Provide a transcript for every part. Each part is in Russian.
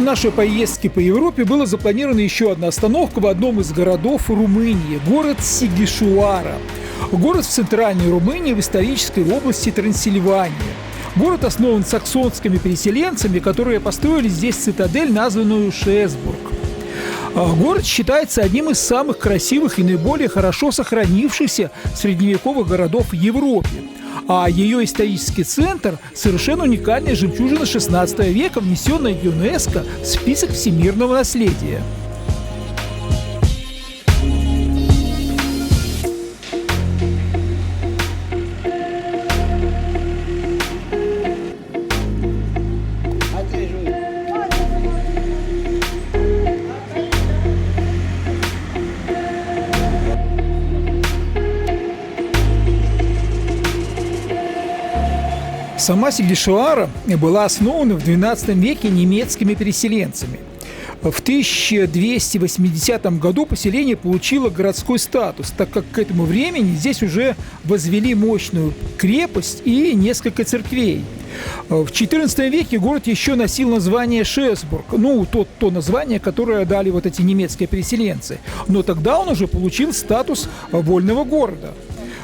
нашей поездки по Европе была запланирована еще одна остановка в одном из городов Румынии – город Сигишуара. Город в центральной Румынии в исторической области Трансильвания. Город основан саксонскими переселенцами, которые построили здесь цитадель, названную Шесбург. Город считается одним из самых красивых и наиболее хорошо сохранившихся средневековых городов в Европе. А ее исторический центр – совершенно уникальная жемчужина XVI века, внесенная ЮНЕСКО в список всемирного наследия. Сама Сигишуара была основана в XII веке немецкими переселенцами. В 1280 году поселение получило городской статус, так как к этому времени здесь уже возвели мощную крепость и несколько церквей. В XIV веке город еще носил название Шесбург, то название, которое дали вот эти немецкие переселенцы. Но тогда он уже получил статус вольного города.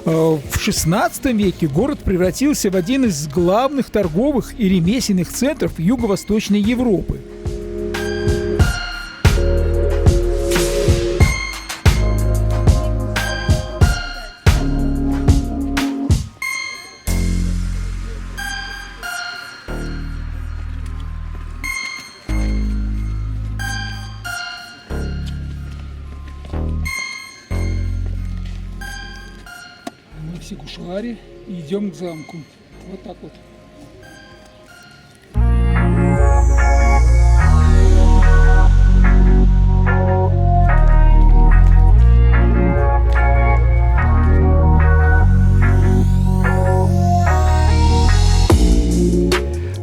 В XVI веке город превратился в один из главных торговых и ремесленных центров Юго-Восточной Европы. В Сигишуаре и идем к замку. Вот так вот.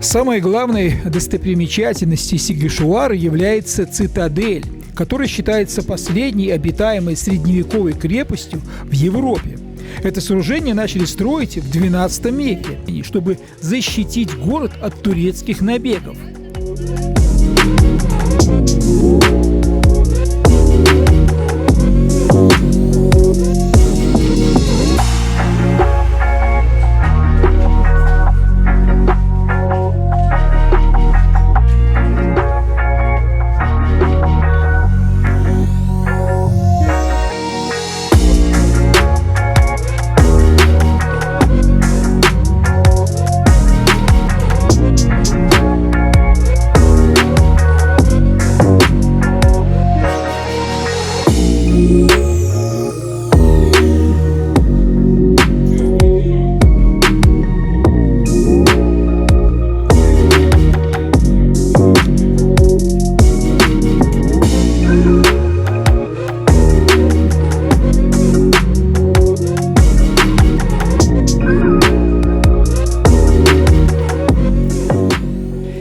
Самой главной достопримечательностью Сигишуары является цитадель, которая считается последней обитаемой средневековой крепостью в Европе. Это сооружение начали строить в XII веке, чтобы защитить город от турецких набегов.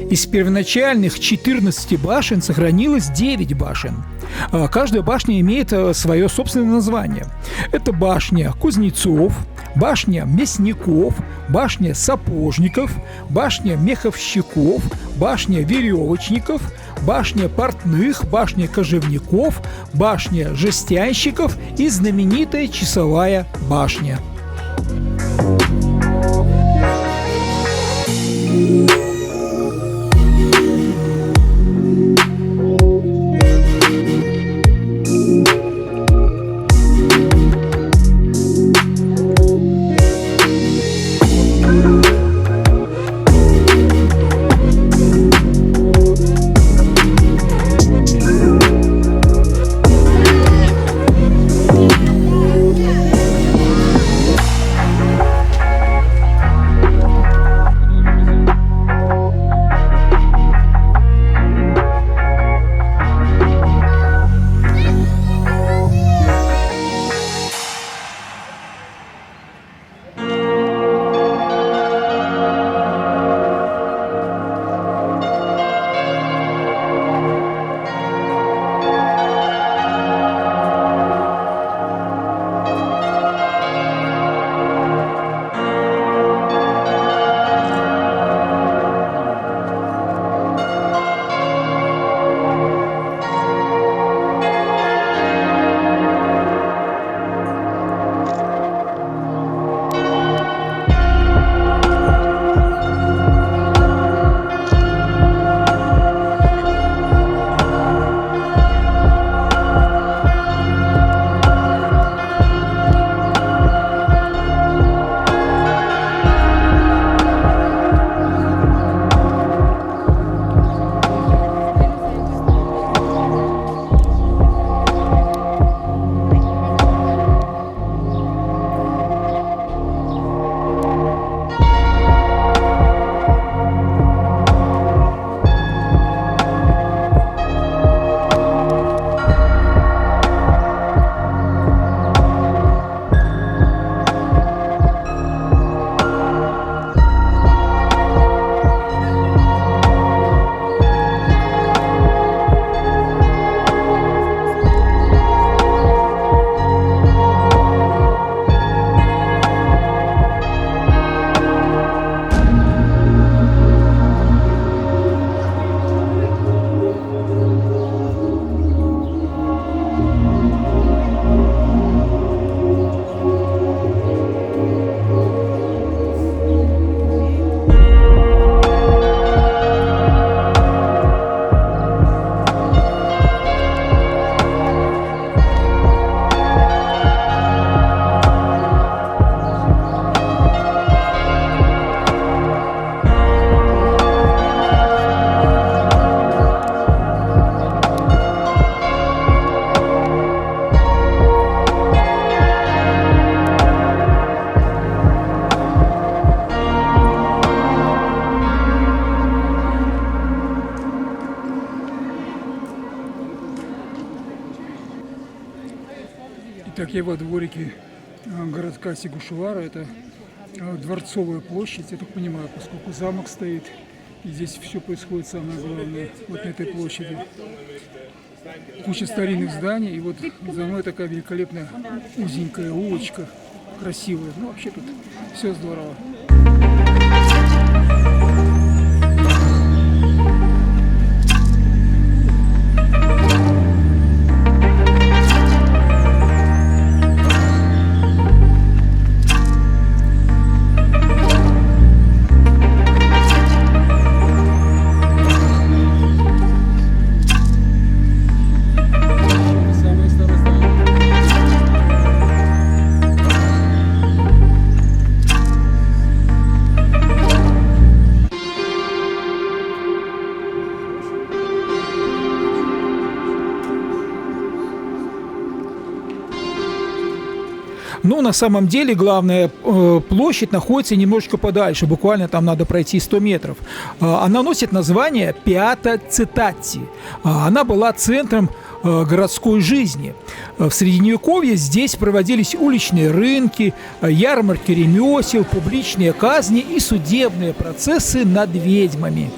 Из первоначальных 14 башен сохранилось 9 башен. Каждая башня имеет свое собственное название. Это башня кузнецов, башня мясников, башня сапожников, башня меховщиков, башня веревочников, башня портных, башня кожевников, башня жестянщиков и знаменитая часовая башня. уголке во дворике городка Сигушевара. Это Дворцовая площадь, я так понимаю, поскольку замок стоит. И здесь все происходит самое главное. Вот на этой площади. Куча старинных зданий. И вот за мной такая великолепная узенькая улочка. Красивая. Ну, вообще тут все здорово. Ну, на самом деле, главная площадь находится немножечко подальше, буквально там надо пройти 100 метров. Она носит название Пиата Цитати. Она была центром городской жизни. В Средневековье здесь проводились уличные рынки, ярмарки ремесел, публичные казни и судебные процессы над ведьмами.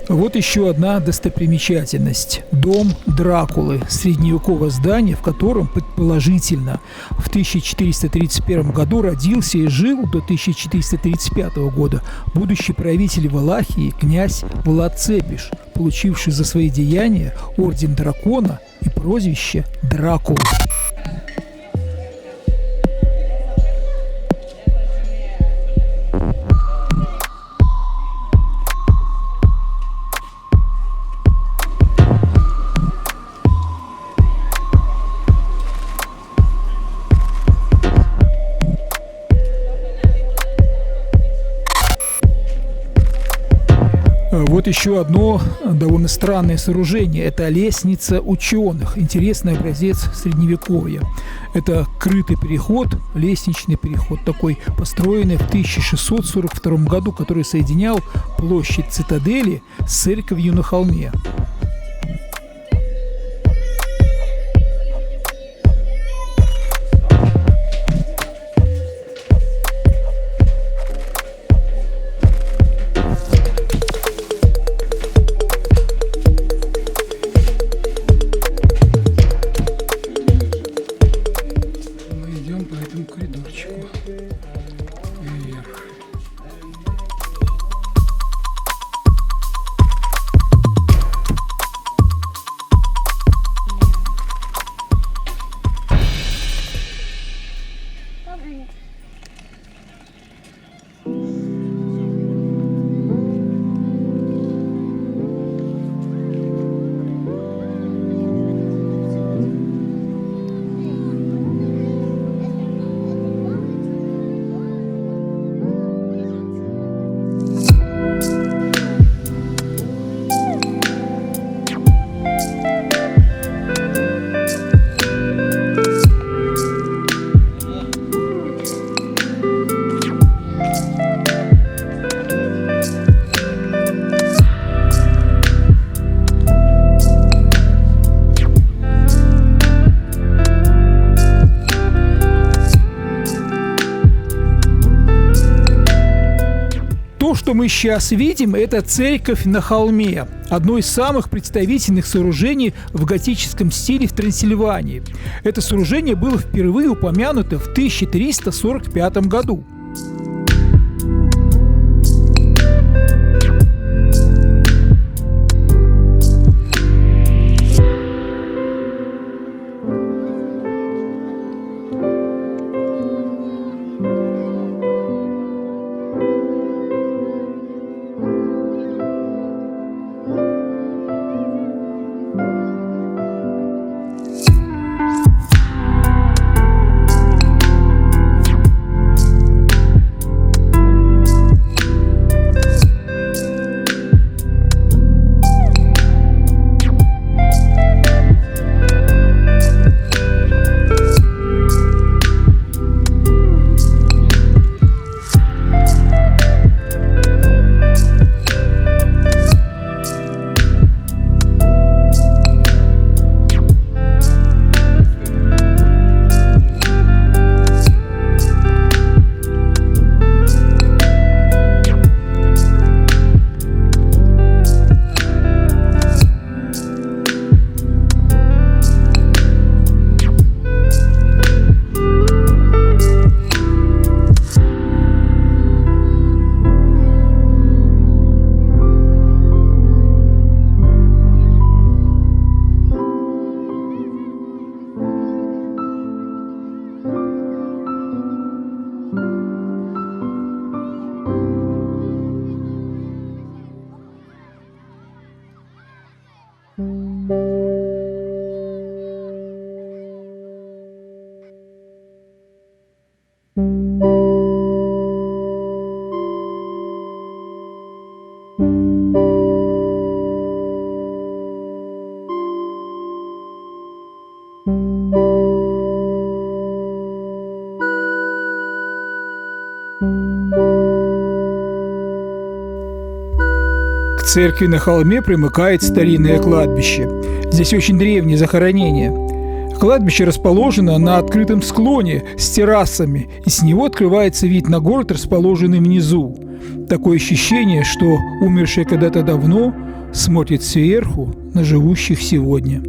Вот еще одна достопримечательность – дом Дракулы, средневековое здание, в котором, предположительно, в 1431 году родился и жил до 1435 года будущий правитель Валахии князь Влад Цепиш, получивший за свои деяния орден дракона и прозвище Дракула. Вот еще одно довольно странное сооружение – это лестница ученых, интересный образец средневековья. Это крытый переход, лестничный переход такой, построенный в 1642 году, который соединял площадь цитадели с церковью на холме. Что мы сейчас видим, это церковь на холме, одно из самых представительных сооружений в готическом стиле в Трансильвании. Это сооружение было впервые упомянуто в 1345 году. К церкви на холме примыкает старинное кладбище. Здесь очень древние захоронения. Кладбище расположено на открытом склоне с террасами, и с него открывается вид на город, расположенный внизу. Такое ощущение, что умершие когда-то давно смотрит сверху на живущих сегодня.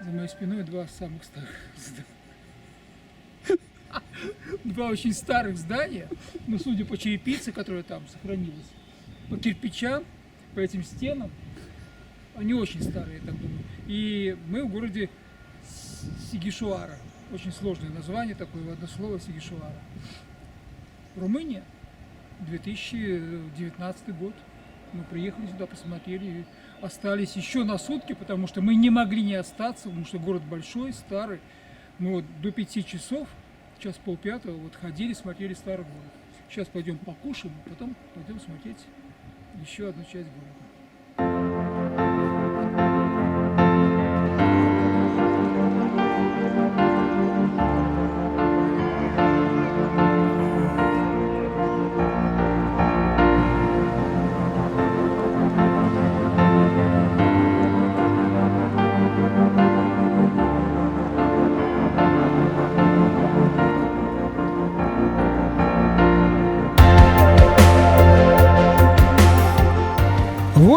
За моей спиной два самых старых здания. Два очень старых здания, но судя по черепице, которая там сохранилась, по кирпичам, по этим стенам, они очень старые, я так думаю. И мы в городе Сигишуара. Очень сложное название такое, в одно слово Сигишуара. Румыния, 2019 год. Мы приехали сюда, посмотрели, и остались еще на сутки, потому что мы не могли не остаться, потому что город большой, старый. Мы вот до 5 часов, час полпятого, вот ходили, смотрели старый город. Сейчас пойдем покушаем, а потом пойдем смотреть еще одну часть города.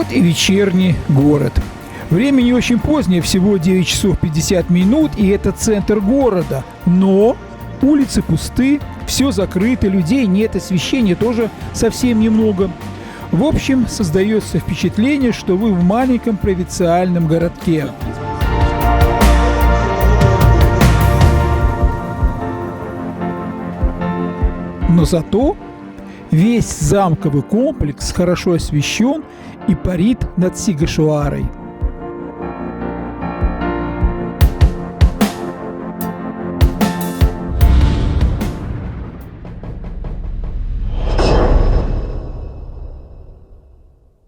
Вот и вечерний город. Время не очень позднее, всего 9 часов 50 минут, и это центр города. Но улицы пусты, все закрыто, людей нет, освещения тоже совсем немного. В общем, создается впечатление, что вы в маленьком провинциальном городке. Но зато весь замковый комплекс хорошо освещен и парит над Сигишуарой.